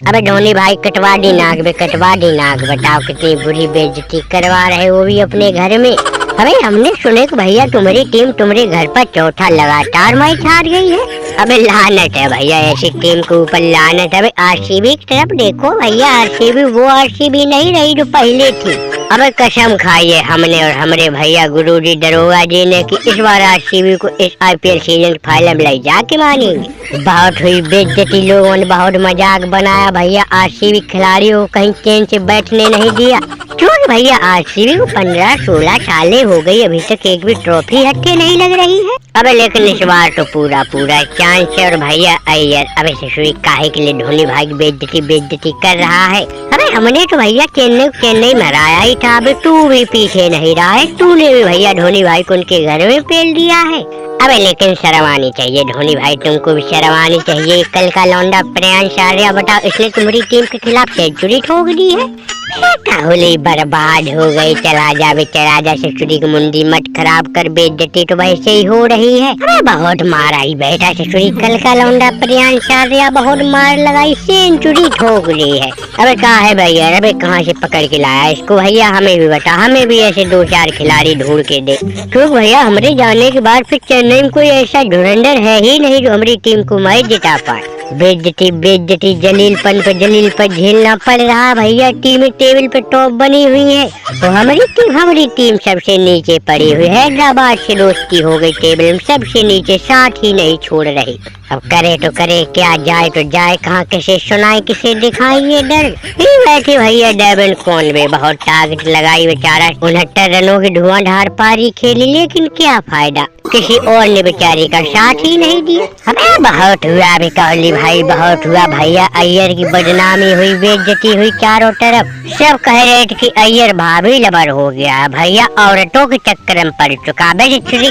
अबे धोनी भाई कटवा दी नाक बे, कटवा दी नाक। बताओ कितनी बुरी बेइज्जती करवा रहे वो भी अपने घर में। अबे हमने सुने कि भैया तुम्हारी टीम तुम्हारे घर पर चौथा लगातार मैच हार गई है। अबे लानत है भैया, ऐसी टीम के ऊपर लानत है। अबे आरसीबी की तरफ देखो भैया, आरसीबी वो आरसीबी नहीं रही जो पहले थी। अबे कसम खाई है हमने और हमारे भैया गुरुजी दरोगा जी ने कि इस बार आरसीबी को इस आईपीएल सीजन फाइनल में ले जाके मानेंगे। बहुत हुई बेइज्जती, लोगों ने बहुत मजाक बनाया भैया, आरसीबी खिलाड़ियों को कहीं चैन से बैठने नहीं दिया। क्योंकि भैया आरसीबी को 15-16 सालें हो गई, अभी तक एक भी ट्रॉफी हटके नहीं लग रही है। अबे लेकिन इस बार तो पूरा चांस है। और भैया अय्यर अबे ससुरी काहे के लिए धोनी भाई बेइज्जती कर रहा है। अबे हमने तो भैया चेन्नई में हराया ही था। अबे तू भी पीछे नहीं रहा है, तूने भी भैया धोनी भाई को उनके घर में पेल दिया है। अबे लेकिन शर्म आनी चाहिए धोनी भाई, तुमको भी शर्म आनी चाहिए। कल का लौंडा प्रियांश आर्या बताओ, इसने तुम्हारी टीम के खिलाफ सेंचुरी ठोक दी है। होली बर्बाद हो गई, चला जा बेचारा जा, ससुरी की मुंडी मत खराब कर, बेइज्जती तो वैसे ही हो रही है। अरे बहुत मारा ही बैठा ससुरी, कल का लौंडा प्रियांश आर्या बहुत मार लगाई, सेंचुरी ठोक दी है। अबे कहाँ है भैया, अबे कहाँ से पकड़ के लाया इसको भैया, हमें भी बता, हमें भी ऐसे 2-4 खिलाड़ी ढूंढ के दे। क्योंकि भैया हमारे जाने के बाद फिर चेन्नई में कोई ऐसा धुरंधर है ही नहीं जो हमारी टीम को मैच जिता पाए। बेइज्जती जलीलपन पे झेलना पड़ रहा भैया। टीम टेबल पे टॉप बनी हुई है तो हमारी टीम सबसे नीचे पड़ी हुई है। हैदराबाद से दोस्ती हो गई, टेबल में सबसे नीचे, साथ ही नहीं छोड़ रही। अब करे तो करे क्या, जाए तो जाए कहाँ, किसे सुनाए किसे दिखाए ये डर। बैठे भैया डेविन कॉनवे बहुत टारगेट लगाई बेचारा, 69 रनों की धुआंधार पारी खेली, लेकिन क्या फायदा, किसी और ने बेचारी का साथ ही नहीं दिया। अबे बहुत हुआ अभी कोहली भाई, बहुत हुआ भैया। अय्यर की बदनामी हुई, बेइज्जती हुई चारों तरफ। सब कह रहे थे कि अय्यर भाभी लबर हो गया भैया, औरतों के चक्कर में पड़ चुका।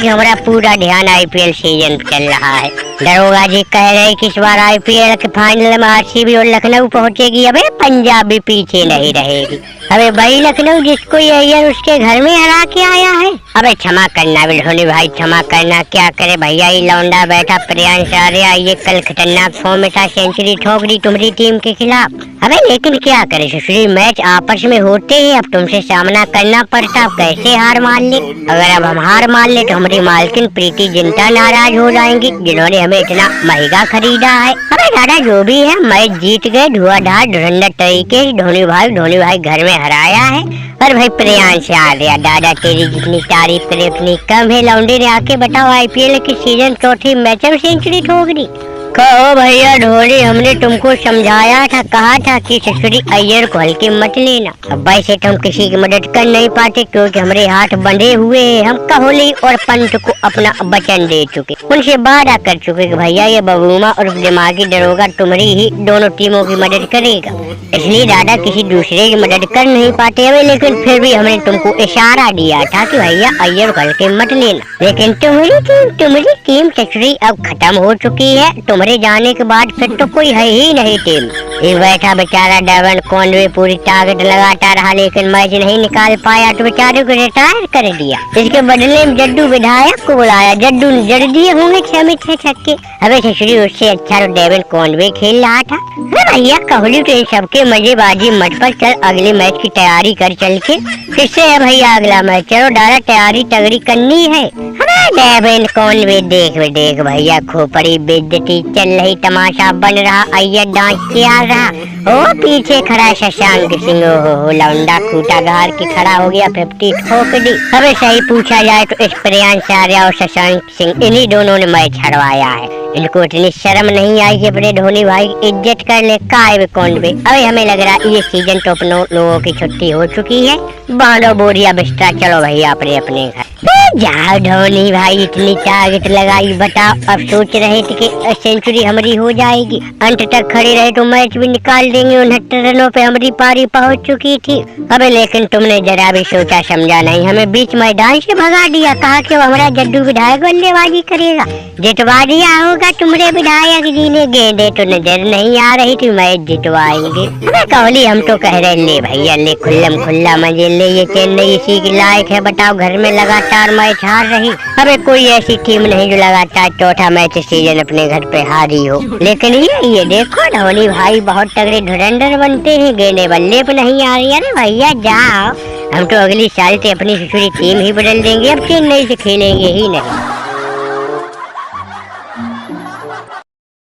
हमारा पूरा ध्यान आईपीएल सीजन चल रहा है। दरोगा जी कह रहे कि इस बार आईपीएल के फाइनल में आरसीबी और लखनऊ पहुंचेगी। अबे पंजाब भी पीछे नहीं रहेगी। अबे भाई लखनऊ जिसको ये अय्यर उसके घर में हरा के आया है। अबे क्षमा करना धोनी भाई, क्षमा करना, क्या करे भैया, ये लौंडा बैठा प्रियांश आर्या, ये कल खतरनाक फॉर्म में था, सेंचुरी ठोक दी तुम्हारी टीम के खिलाफ। अबे लेकिन क्या करे ससुरी, मैच आपस में होते ही अब तुमसे सामना करना पड़ता, अब कैसे हार मान ले। अगर अब हम हार मान ले तो हमारी मालकिन प्रीति जिंटा नाराज हो जाएंगी, जिन्होंने हमें इतना महंगा खरीदा है। अबे दादा जो भी है, मैच जीत गए धुआंधार धुरंधर तरीके से, धोनी भाई घर में हराया है। पर भाई प्रियांश आर्या दादा, तेरी जितनी तारीफ करे उतनी कम है। लौंडे ने आके बताओ आईपीएल की सीजन चौथी मैच में सेंचुरी ठोक दी। कहो भैया धोनी, हमने तुमको समझाया था, कहा था कि ससुरी अय्यर को हल्के मत लेना। अब वैसे तो हम किसी की मदद कर नहीं पाते क्योंकि हमारे हाथ बंधे हुए हैं। हम कोहली और पंत को अपना वचन दे चुके, उनसे वादा कर चुके कि भैया ये बबूमा और दिमागी दरोगा तुम्हारी ही दोनों टीमों की मदद करेगा। इसलिए दादा किसी दूसरे की मदद कर नहीं पाते हमें, लेकिन फिर भी हमने तुमको इशारा दिया था कि भैया अय्यर को हल्के मत लेना। लेकिन तुम्हारी टीम ससुरी अब खत्म हो चुकी है। तुम्हारे जाने के बाद फिर तो कोई है ही नहीं टीम। एक बैठा बेचारा डेविन कॉनवे पूरी टारगेट लगाता रहा, लेकिन मैच नहीं निकाल पाया तो बेचारे को रिटायर कर दिया। इसके बदले में जड्डू विधायक को बुलाया, जड्डू ने जड़ दिए होंगे 6 में 6 छक्के। अबे ससुरी उससे अच्छा तो डेविन कॉनवे खेल रहा था। अरे भैया कोहली तो इन सबके मजेबाजी मत पर चल, अगले मैच की तैयारी कर चल के। किससे है भैया अगला मैच, चलो डायरा तैयारी तगड़ी करनी है। डेविन कॉनवे देख भैया खोपड़ी बेइज्जती चल रही, तमाशा बन रहा, अय्यर डांस के आ रहा। ओ पीछे खड़ा शशांक सिंह, हो लौंडा खूटा गार के खड़ा हो गया, 50 ठोक दी। अबे सही पूछा जाए तो इस प्रियांश आर्या और शशांक सिंह, इन्हीं दोनों ने मैच हरवाया है। इनको इतनी शर्म नहीं आई कि अपने धोनी भाई की इज्जत कर ले। काय कौन भी, अबे हमें लग रहा है ये सीजन तो अपनों लोगों की छुट्टी हो चुकी है। बांधो बोरिया बिस्तर, चलो भैया अपने अपने घर जाओ। धोनी भाई इतनी टारगेट लगाई, बताओ अब सोच रहे थे कि सेंचुरी हमारी हो जाएगी, अंत तक खड़े रहे तो मैच भी निकाल देंगे। 69 रनों पे हमारी पारी पहुंच चुकी थी। अबे लेकिन तुमने जरा भी सोचा समझा नहीं, हमें बीच मैदान से भगा दिया। कहा कि हमारा जड्डू विधायक बल्लेबाजी करेगा, जितवा दिया होगा। लगा तुम्हारे विधायक जी ने गेंदे तो नजर नहीं आ रही थी मैच जितवाएंगे। अबे कोहली हम तो कह रहे ले भैया ले खुल्लम खुल्ला मजे ले, ये चेन्नई इसी की लायक है। बताओ घर में लगातार मैच हार रही, अबे कोई ऐसी टीम नहीं जो लगातार चौथा मैच सीजन अपने घर पे हारी हो। लेकिन ये देखो धोनी भाई बहुत तगड़े धुरंधर बनते हैं, गेंदे बल्ले पे नहीं आ रही। अरे भैया जाओ, हम तो अगली साल से अपनी पूरी टीम ही बदल देंगे, अब चेन्नई से खेलेंगे ही नहीं।